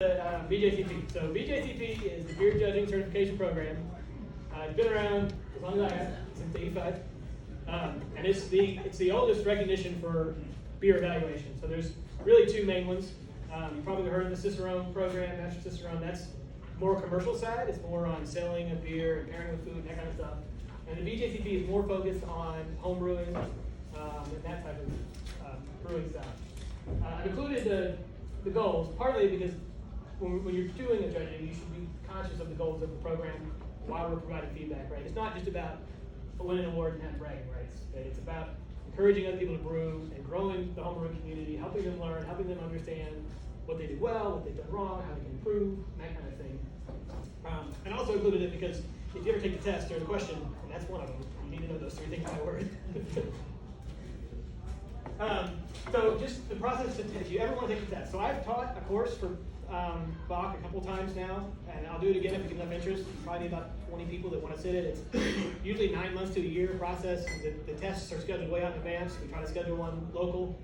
BJCP. So BJCP is the Beer Judging Certification Program. It's been around as long as I have, since '85, and it's the oldest recognition for beer evaluation. So there's really two main ones. You've probably heard of the Cicerone program, Master Cicerone. That's more commercial side. It's more on selling of beer and pairing with food and that kind of stuff. And the BJCP is more focused on home brewing and that type of brewing style. I've included the goals partly because when you're doing a judging, you should be conscious of the goals of the program while we're providing feedback, right? It's not just about winning an award and having bragging rights. It's about encouraging other people to brew and growing the home brewing community, helping them learn, helping them understand what they did well, what they've done wrong, how they can improve, that kind of thing. And also included it because if you ever take the test, there's a question, and that's one of them. You need to know those three things by word. So just the process, if you ever want to take the test. So I've taught a course for BOCK a couple times now, and I'll do it again if you get enough interest. Probably about 20 people that want to sit it. It's usually 9 months to a year process. The tests are scheduled way out in advance. We try to schedule one local,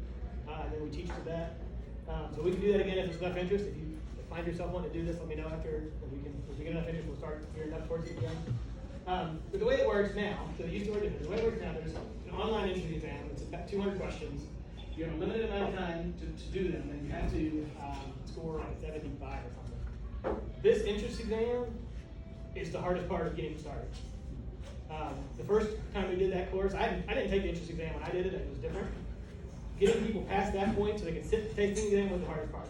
and then we teach for that. So we can do that again if there's enough interest. If you find yourself wanting to do this, let me know after. If we get enough interest, we'll start gearing up towards it again. But the way it works now, so it used to work different. The way it works now, there's an online entrance exam. It's about 200 questions. You have a limited amount of time to do them, and you have to score like 75 or something. This entrance exam is the hardest part of getting started. The first time we did that course, I didn't take the entrance exam when I did it. It was different. Getting people past that point so they can sit the tasting exam was the hardest part.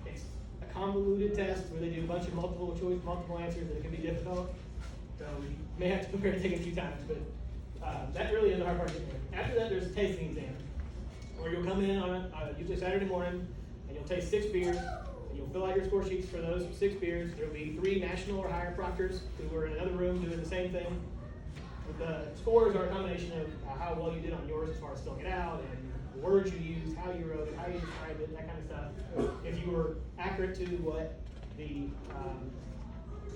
It's a convoluted test where they do a bunch of multiple choice, multiple answers, and it can be difficult. So you may have to prepare to take it a few times, but that really is the hard part. After that, there's a tasting exam, where you'll come in on usually Saturday morning, and you'll taste 6 beers, and you'll fill out your score sheets for those 6 beers. There'll be 3 national or higher proctors who are in another room doing the same thing. The scores are a combination of how well you did on yours as far as filling it out, and the words you used, how you wrote it, how you described it, that kind of stuff. If you were accurate to what the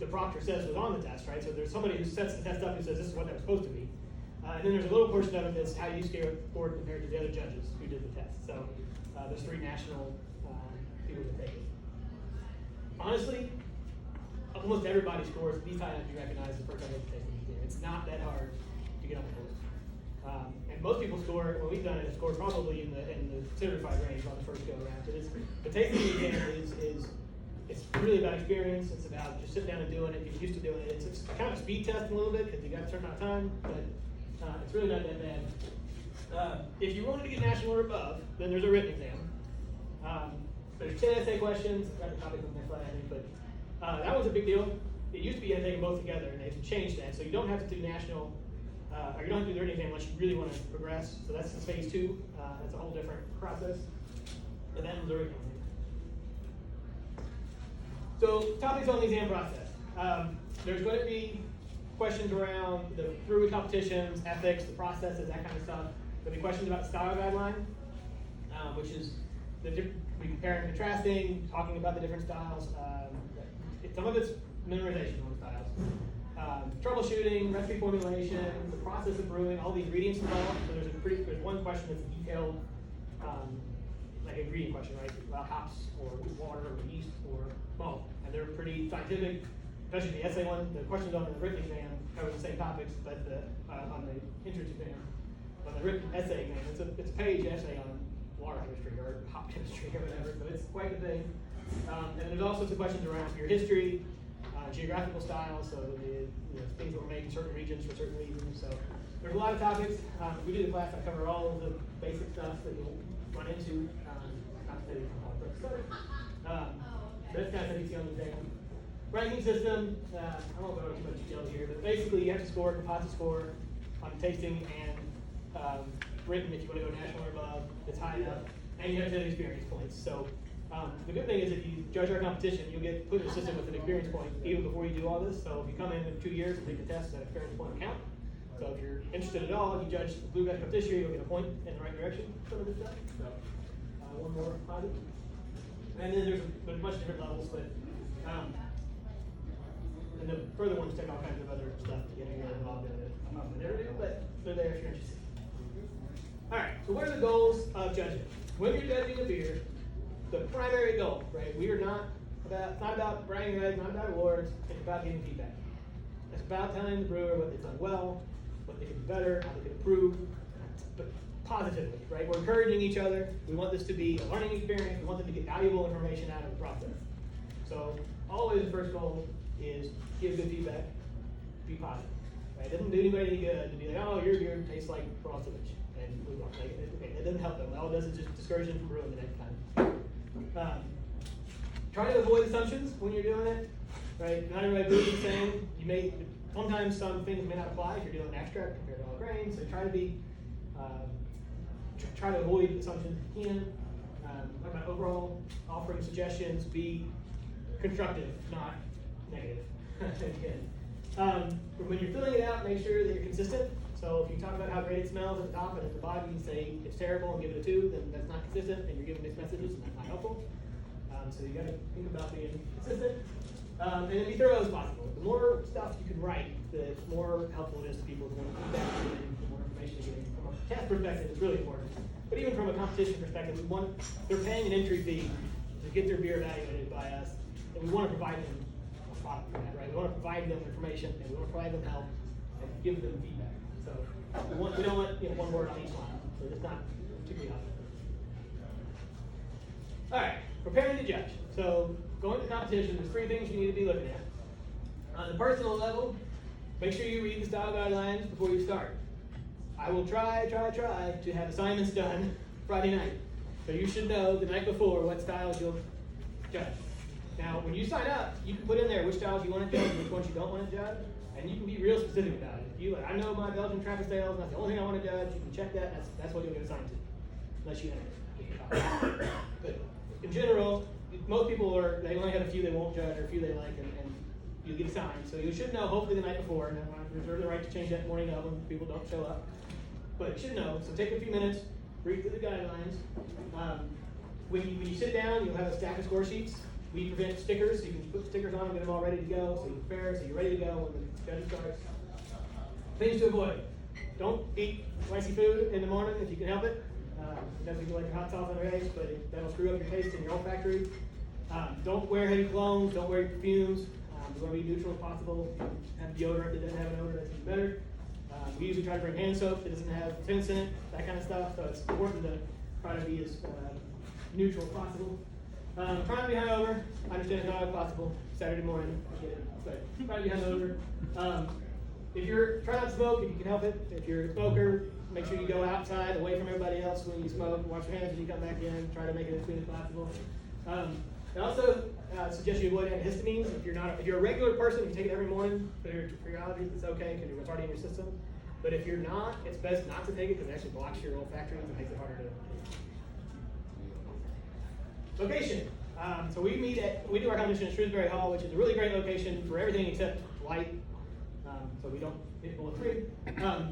proctor says was on the test, right? So there's somebody who sets the test up and says this is what that was supposed to be. And then there's a little portion of it that's how you scored compared to the other judges who did the test. So there's 3 national people that take it. Honestly, almost everybody scores these high enough to be recognized the first time they take the exam. It's not that hard to get on the course. And most people score, when we've done it, score probably in the certified range on the first go around. So the tasting exam it's really about experience. It's about just sitting down and doing it, getting used to doing it. It's kind of speed test a little bit because you got a certain amount of time, but it's really not that bad. If you wanted to get national or above, then there's a written exam. There's 10 essay questions. I've got a copy from the next slide, I think, but that was a big deal. It used to be you had to take them both together, and they've changed that. So you don't have to do national, or you don't have to do the written exam unless you really want to progress. So that's the phase 2. That's a whole different process. And then the written exam. So topics on the exam process. There's going to be questions around the brewery competitions, ethics, the processes, that kind of stuff. There'll be questions about style guideline, which is we comparing and contrasting, talking about the different styles. Some of it's memorization on styles. Troubleshooting, recipe formulation, the process of brewing, all the ingredients involved. So there's one question that's detailed, like an ingredient question, right? About hops or water or yeast or malt. And they're pretty scientific, especially the essay one. The questions on the written exam cover the same topics, but on the entrance exam, on the written essay exam, it's a page essay on water chemistry or hop chemistry or whatever. So it's quite the thing. And there's also some questions around your history, geographical styles, so things that were made in certain regions for certain reasons. So there's a lot of topics. If we do the class, I cover all of the basic stuff that you'll run into. That's kind of what you see on the exam. Ranking system, I won't go into too much detail here, but basically you have to score a composite score on tasting and written if you want to go national or above. It's high enough, and you have to have experience points. So the good thing is if you judge our competition, you'll get put in a system with an experience point even before you do all this. So if you come in 2 years and take the test, that experience point will count. So if you're interested at all, you judge the Blue Guys Cup this year, you'll get a point in the right direction. Some of this stuff. So one more positive. And then there's a bunch of different levels, but and the further ones take all kinds of other stuff to get involved in it. I'm not going to never do, but they're there if you're interested. All right, so what are the goals of judging? When you're judging a beer, the primary goal, right? We are not about, it's not about bragging rights, not about awards, it's about giving feedback. It's about telling the brewer what they've done well, what they can do better, how they can improve, but positively, right? We're encouraging each other. We want this to be a learning experience. We want them to get valuable information out of the process. So always the first goal is give good feedback, be positive. Right? It doesn't do anybody any good to be like, oh, your beer tastes like raw sewage, and move on. Like, okay, it doesn't help them. All it does is just discourage them from brewing the next time. Try to avoid assumptions when you're doing it. Right? Not everybody brews the same. You may sometimes some things may not apply if you're doing an extract compared to all grains. So try to be try to avoid assumptions if you can. What about overall offering suggestions? Be constructive, not negative. When you're filling it out, make sure that you're consistent. So if you talk about how great it smells at the top and at the bottom, you say it's terrible and give it a 2, then that's not consistent, and you're giving mixed messages, and that's not helpful. So you got to think about being consistent, and then be thorough as possible. The more stuff you can write, the more helpful it is to people who want to feedback and the more information you're getting. From a test perspective, it's really important. But even from a competition perspective, they're paying an entry fee to get their beer evaluated by us, and we want to provide them a product for that, right? We want to provide them information, and we want to provide them help, and give them feedback. So we don't want one word on each line, so it's not particularly helpful. All right, preparing to judge. So going to competition, there's 3 things you need to be looking at. On the personal level, make sure you read the style guidelines before you start. I will try to have assignments done Friday night. So you should know the night before what styles you'll judge. Now, when you sign up, you can put in there which styles you want to judge and which ones you don't want to judge, and you can be real specific about it. If you, I know my Belgian Trappist styles, and that's the only thing I want to judge, you can check that, that's what you'll get assigned to, unless you enter it. But in general, most people they only have a few they won't judge or a few they like, and you get assigned. So you should know hopefully the night before, and I reserve the right to change that morning of when people don't show up. But you should know, so take a few minutes, read through the guidelines. When you sit down, you'll have a stack of score sheets. We prevent stickers, so you can put stickers on them, get them all ready to go, so you prepare, so you're ready to go when the judging starts. Things to avoid. Don't eat spicy food in the morning if you can help it. It doesn't feel like your hot sauce on your eggs, but that'll screw up your taste and your olfactory. Don't wear heavy colognes, don't wear perfumes. You want to be neutral as possible. Have deodorant that doesn't have an odor, that's even better. We usually try to bring hand soap that doesn't have scents in it, that kind of stuff. So it's important to try to be as neutral as possible. Trying to be hungover. I understand it's not always possible. Saturday morning, I get it. But try to be hungover. If you're trying not to smoke, if you can help it. If you're a smoker, make sure you go outside, away from everybody else when you smoke. Wash your hands when you come back in. Try to make it as clean as possible. I also suggest you avoid antihistamines. If you're a regular person, you take it every morning for your allergies, it's okay because it's already in your system. But if you're not, it's best not to take it because it actually blocks your olfactory and makes it harder to. Location. So we do our competition at Shrewsbury Hall, which is a really great location for everything except light. So we don't hit bullet free.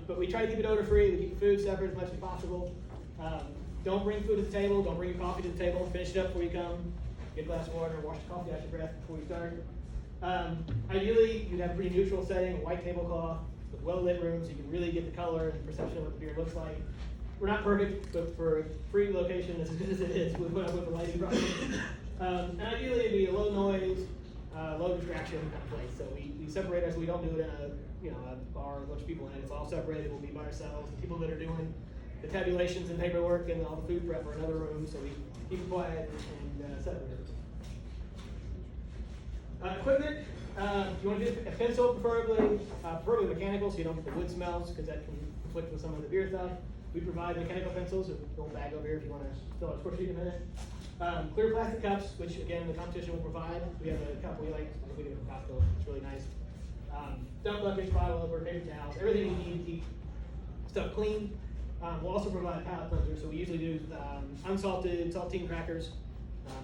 But we try to keep it odor free. We keep food separate as much as possible. Don't bring food to the table. Don't bring your coffee to the table. Finish it up before you come. Get a glass of water. Wash the coffee out your breath before you start. Ideally, you'd have a pretty neutral setting, a white tablecloth with well-lit rooms so you can really get the color and perception of what the beer looks like. We're not perfect, but for a free location, as good as it is, we put up with the lighting problem. And ideally, it'd be a low noise, low distraction kind of place. So we separate us. We don't do it in a bar with a bunch of people in it. It's all separated. We'll be by ourselves. The people that are doing the tabulations and paperwork and all the food prep are in another room. So we keep it quiet and separated. Equipment. You want to do a pencil, preferably mechanical, so you don't get the wood smells, because that can conflict with some of the beer stuff. We provide mechanical pencils, a little bag over here if you want to fill out a score sheet in a minute. Clear plastic cups, which again the competition will provide. We have a cup we like, we get it from Costco. It's really nice. Dump buckets, bottle over, paper towels, everything you need to keep stuff clean. We'll also provide palate cleansers, so we usually do unsalted saltine crackers,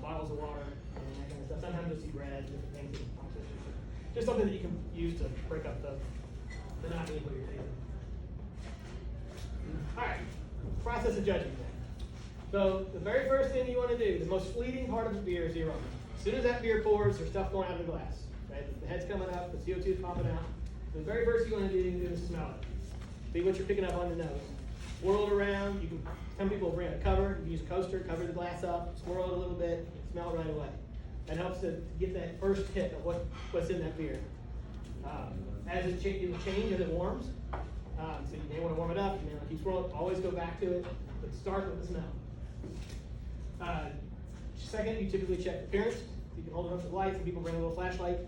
bottles of water, and that kind of stuff. Sometimes you'll see bread, different things in the competition. Just something that you can use to break up the monotony of what you're tasting. All right, process of judging then. So the very first thing you want to do, the most fleeting part of the beer is the aroma. As soon as that beer pours, there's stuff going out of the glass. Right? The head's coming up, the CO2 is popping out. The very first thing you want to do is smell it. See what you're picking up on the nose. swirl it around. You can. Some people bring a cover. You can use a coaster, cover the glass up, swirl it a little bit, smell it right away. That helps to get that first hit of what's in that beer. As it will change as it warms. So you may want to warm it up. You may want to keep swirling. Always go back to it, but start with the smell. Second, you typically check appearance. You can hold it up to the light. Some people bring a little flashlight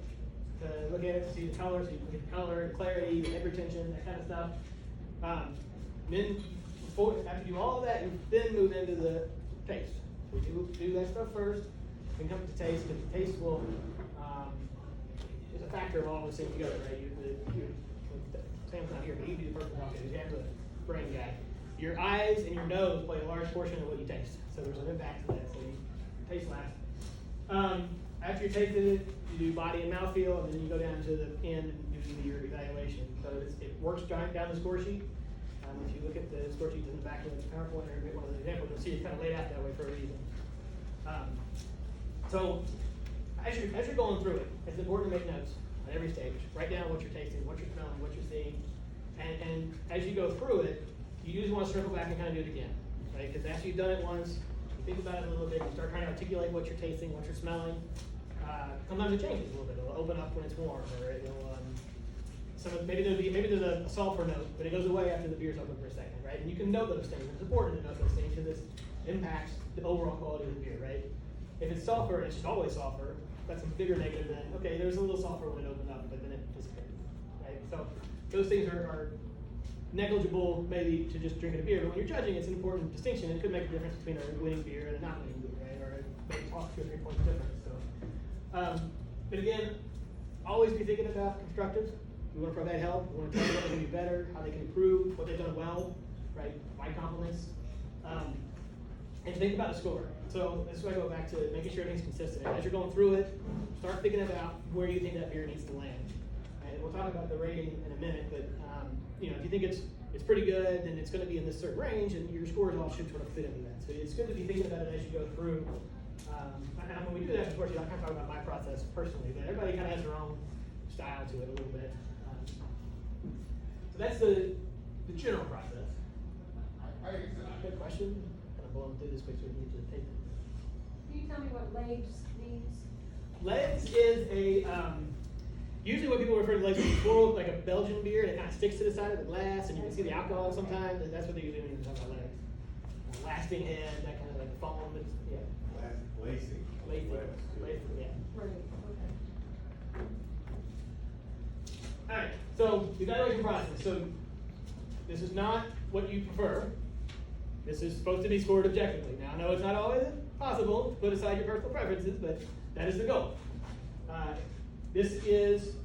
to look at it to see the color, so you can get the color, the clarity, the head retention, that kind of stuff. Then, after you do all of that, you then move into the taste. So you do that stuff first, then come to taste, because the taste will is a factor of all those things together, right? Sam's not here, but you do the first one. You have the brain guy. Your eyes and your nose play a large portion of what you taste, so there's an impact to that. So you taste last. After you tasted it, you do body and mouthfeel, and then you go down to the end and you do your evaluation. So it works down the score sheet. If you look at the score sheet in the back of the PowerPoint or one of the examples, you'll see it's kind of laid out that way for a reason. So as you're going through it, it's important to make notes at every stage. Write down what you're tasting, what you're smelling, what you're seeing, and as you go through it, you usually want to circle back and kind of do it again, right? Because after you've done it once, you think about it a little bit, you start trying to articulate what you're tasting, what you're smelling. Sometimes it changes a little bit. It'll open up when it's warm, or maybe there's a sulfur note, but it goes away after the beer's open for a second, right? And you can know those things. It's important to know those things because this impacts the overall quality of the beer, right? If it's sulfur, it's just always sulfur. That's a bigger negative than, okay, there's a little sulfur when it opened up, but then it disappeared, right? So those things are negligible maybe to just drinking a beer, but when you're judging, it's an important distinction. It could make a difference between a winning beer and a not winning beer, right? Or maybe talk 2 or 3 points difference. So, but again, always be thinking about constructives. We want to provide help. We want to tell you what they can do better, how they can improve, what they've done well, right? Why compliments, and think about the score. So this is why I go back to making sure everything's consistent. As you're going through it, start thinking about where you think that beer needs to land. And we'll talk about the rating in a minute, but if you think it's pretty good, then it's going to be in this certain range, and your scores all should sort of fit into that. So it's good to be thinking about it as you go through. And when we do that, of course, I kind of talk about my process personally, but everybody kind of has their own style to it a little bit. So that's the general process. Good question. Kind of blowing through this quick so we can get to the tape. Can you tell me what legs means? Legs is a usually when people refer to legs, it's swirled like a Belgian beer, and it kind of sticks to the side of the glass, and you can see the alcohol sometimes, and that's what they usually mean when they talk about legs. Lasting head, that kind of like foam. Yeah. Lacing. Yeah. Right, okay. All right, so evaluation process. So this is not what you prefer. This is supposed to be scored objectively. Now, I know it's not always possible to put aside your personal preferences, but that is the goal. This is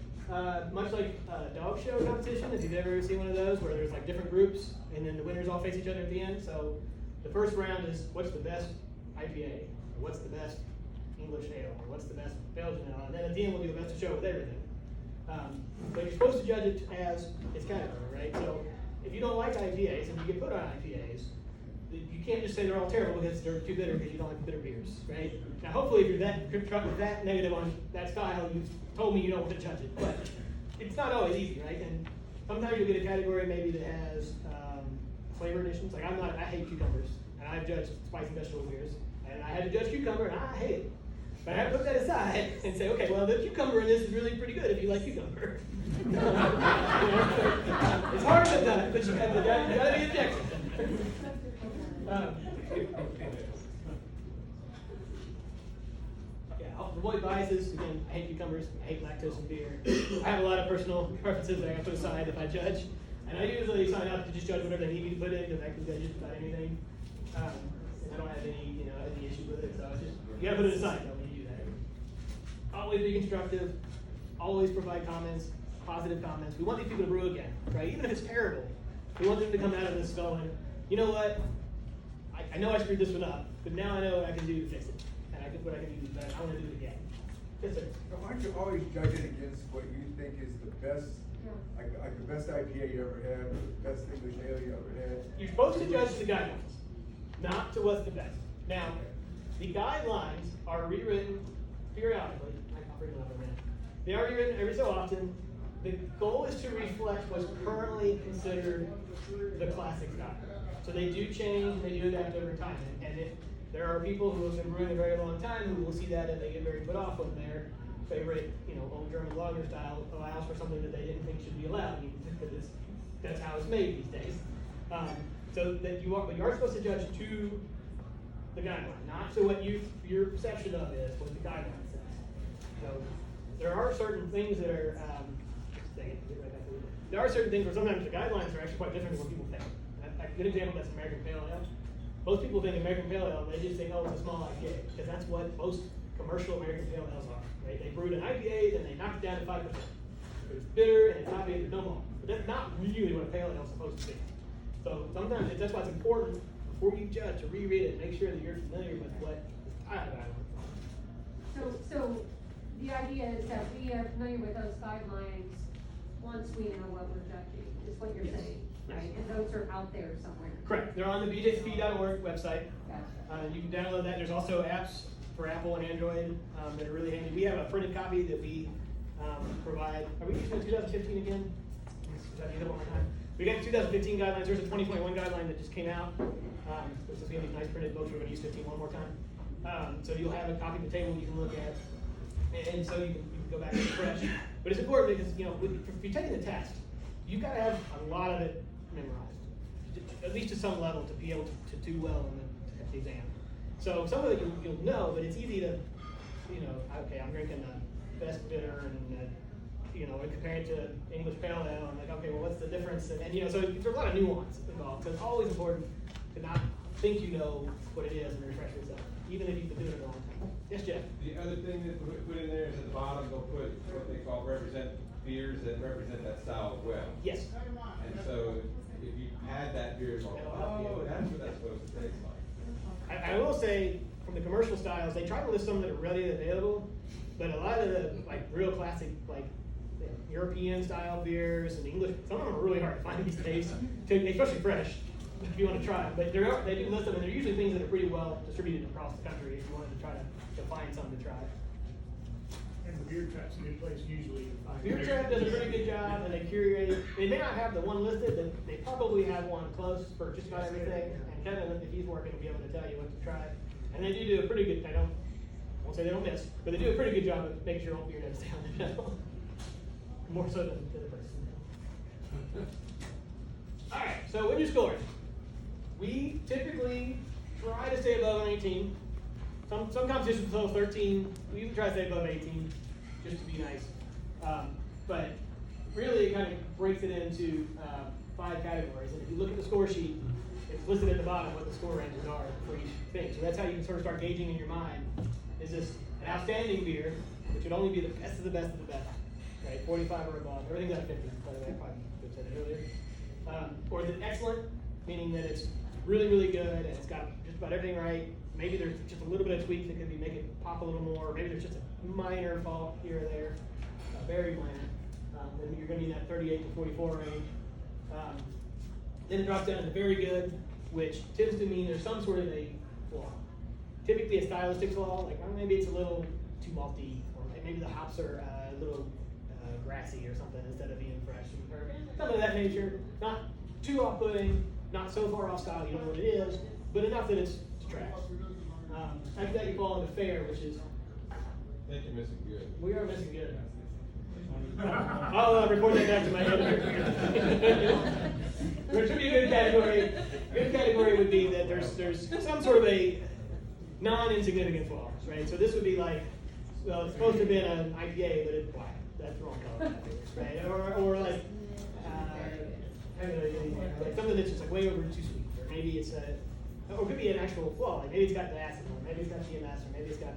much like a dog show competition, if you've ever seen one of those, where there's like different groups, and then the winners all face each other at the end. So the first round is what's the best IPA, or what's the best English ale, or what's the best Belgian ale, and then at the end we'll do a best of show with everything. But you're supposed to judge it as its category, right? So if you don't like IPAs and you get put on IPAs, you can't just say they're all terrible because they're too bitter because you don't like bitter beers, right? Now hopefully if you're that negative on that style, you've told me you don't want to judge it, but it's not always easy, right? And sometimes you'll get a category maybe that has flavor additions. Like I hate cucumbers, and I've judged spicy vegetable beers, and I had to judge cucumber, and I hate it. But I have to put that aside and say, okay, well, the cucumber in this is really pretty good if you like cucumber. It's hard to have done it, but you gotta be objective. I'll avoid biases. Again, I hate cucumbers, I hate lactose in beer. I have a lot of personal preferences that I gotta put aside if I judge. And I usually sign up to just judge whatever they need me to put in, because I can judge just about anything. And I don't have any issue with it, so it's just, you gotta put it aside though when you do that. Always be constructive, always provide comments, positive comments. We want these people to brew again, right? Even if it's terrible, we want them to come out of this going, you know what? I know I screwed this one up, but now I know what I can do to fix it. And what I can do better. I want to do it again. Yes, sir. Aren't you always judging against what you think is the best, like the best IPA you ever had, or the best English ale you ever had? You're supposed to judge the guidelines, not to what's the best. Now, the guidelines are rewritten periodically. I'll bring them up in a minute. They are rewritten every so often The goal is to reflect what's currently considered the classic style. So they do change and they do adapt over time. And if there are people who have been brewing a very long time who will see that and they get very put off when their favorite, old German lager style allows for something that they didn't think should be allowed, because that's how it's made these days. So that but you are supposed to judge to the guideline, not to what your perception of is, what the guideline says. So there are certain things that are, there are certain things where sometimes the guidelines are actually quite different than what people think. A good example that's American Pale Ale. Most people think American Pale Ale, they just think, oh, it's a small IPA, because that's what most commercial American Pale Ales are. Right? They brewed an IPA, then they knocked it down to 5%. It's bitter and it's IPA, there's no malt. But that's not really what a Pale Ale is supposed to be. So sometimes that's why it's important before you judge to reread it, make sure that you're familiar with what the style guidelines. So the idea is that we are familiar with those guidelines once we know what we're judging, is what you're Yes. saying, Yes. right? And those are out there somewhere. Correct. They're on the bjcp.org website. Gotcha. You can download that. There's also apps for Apple and Android that are really handy. We have a printed copy that we provide. Are we using 2015 again? Should I use it one more time? We got the 2015 guidelines. There's a 2021 guideline that just came out. This is going to be nice printed books. We're going to use 15 one more time. So you'll have a copy of the table you can look at, and so you can go back and refresh. But it's important because if you're taking the test, you've got to have a lot of it memorized, at least to some level, to be able to do well in the exam. So some of it you'll know, but it's easy to, okay, I'm drinking the best bitter, and comparing it to English Pale Ale, I'm like, okay, well, what's the difference? And so there's a lot of nuance involved. So it's always important to not think you know what it is and refresh yourself, even if you've been doing it a long time. Yes, Jeff? The other thing that we put in there is at the bottom, they'll put what they call beers that represent that style well. Yes. And so if you had that beer, it's like, oh, that's what that's supposed to taste like. I will say, from the commercial styles, they try to list some that are readily available, but a lot of the real classic European style beers and English, some of them are really hard to find these days, especially fresh, if you want to try them. But they do list them, and they're usually things that are pretty well distributed across the country if you wanted to try to find some to try. And the beer trap's a good place usually to find. Beer Trap does a pretty good job, and they curate. They may not have the one listed, but they probably have one close for just about everything. And Kevin, if he's working, will be able to tell you what to try. And they do a pretty good. I won't say they don't miss, but they do a pretty good job of making sure all beer doesn't stay on the shelf. More so than the person. All right, so what are your scores? We typically try to stay above an 18. Some competitions below 13. We usually try to stay above 18, just to be nice. But really, it kind of breaks it into 5 categories. And if you look at the score sheet, it's listed at the bottom what the score ranges are for each thing. So that's how you can sort of start gauging in your mind: is this an outstanding beer, which would only be the best of the best of the best, right? 45 or above. Everything's at 50. By the way, I probably could have said it earlier. Or is it excellent, meaning that it's really, really good and it's got just about everything right. Maybe there's just a little bit of tweaks that could make it pop a little more. Or maybe there's just a minor fault here or there, very minor. Then you're going to be in that 38 to 44 range. Then it drops down to very good, which tends to mean there's some sort of a flaw. Typically a stylistic flaw, like maybe it's a little too malty, or maybe the hops are a little grassy or something instead of being fresh, or something of that nature. Not too off-putting, not so far off style you don't know what it is, but enough that it's trash. After that you fall into fair, which is... I think you're missing good. We are missing good. I'll report that back to my editor. Which would be a good category. Good category would be that there's some sort of a non-insignificant flaw, right? So this would be like, well, it's supposed to have been an IPA, but it's black. That's the wrong color, right? Or like, I don't know, like something that's just like way over too sweet, or maybe it's or it could be an actual flaw. Like maybe it's got the acid, or maybe it's got TMS, or maybe it's got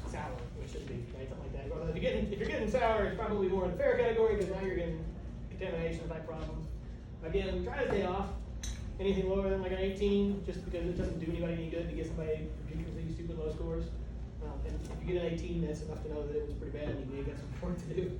sour, which should be, right? Something like that. Well, if you're getting sour, it's probably more in the fair category because now you're getting contamination type problems. Again, we try to stay off anything lower than like an 18, just because it doesn't do anybody any good to get somebody ridiculously stupid low scores. And if you get an 18, that's enough to know that it was pretty bad and you may have got some work to do.